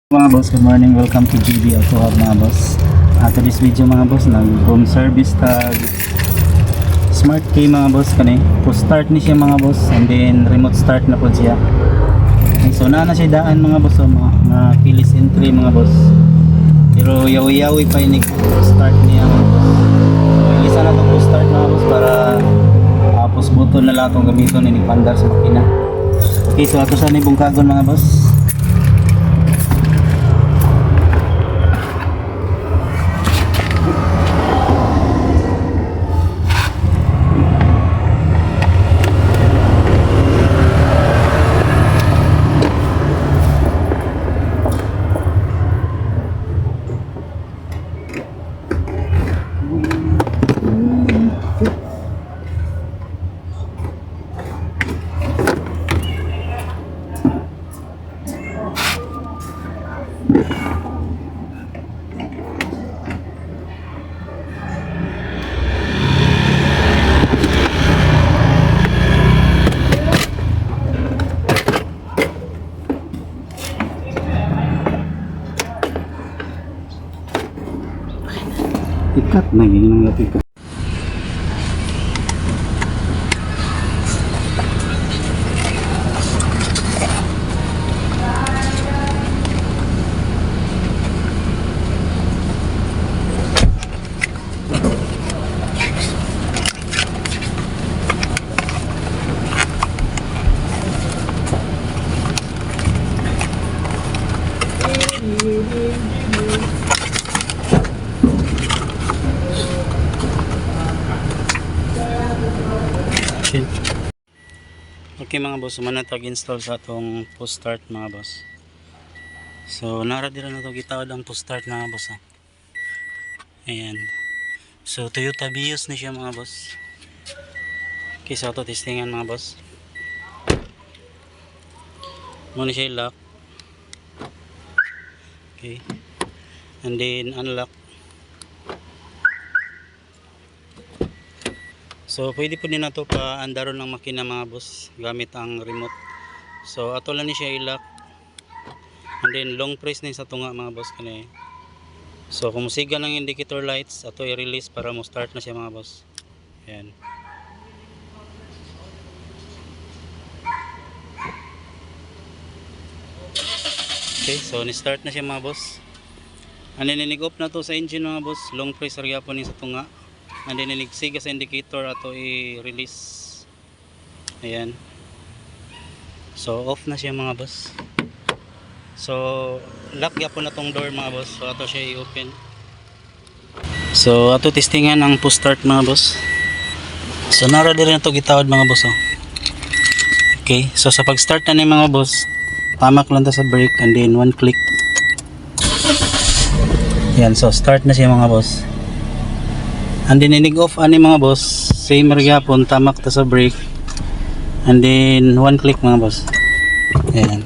Mga boss, good morning. Welcome to GB Auto Hub mga boss. To this video mga boss, nag home service tag smart key mga boss kani. Push start ni siya mga boss and then remote start na po siya. Okay, so na siya daan mga boss, mga keyless entry mga boss. Pero yawi-yawi pa ini start niya mga boss. So isa na to push start mga boss para push button na lang itong gamiton ni pandar sa makina. Okay, so ato sa ni bungkagon mga boss. Ikat na yun ang ikat. Okay mga boss, manatag install sa atong push start mga boss. So nara dira na to gitawad ang push start mga boss. Ayan. So Toyota Vios ni siya mga boss. Okay, so auto testingan mga boss. Muna siya lock. Okay. And then unlock. So pwede po din na to pa-andaron ng makina mga boss gamit ang remote. So ato lang ni siya i-lock. And then long press na sa tunga mga boss kani. So kung musiga ng indicator lights, ato i-release para mo start na siya mga boss. Ayan. Okay, so ni-start na siya mga boss. And then ninig-off na to sa engine mga boss. Long press area po ni sa tunga. And then nigsiga sa indicator ato i-release. Ayan. So off na siya mga boss. So lock yapon na tong door mga boss. So ato siya i-open. So ato testingan ang push start mga boss. So nara diri na to gitawad mga boss. Okay, so sa pag-start na ni mga boss, tamak lang ta sa brake and then one click. Yan, so start na siya mga boss. And then inig off ani mga boss, same magyapon tamak ta sa brake and then one click mga boss. Ayan.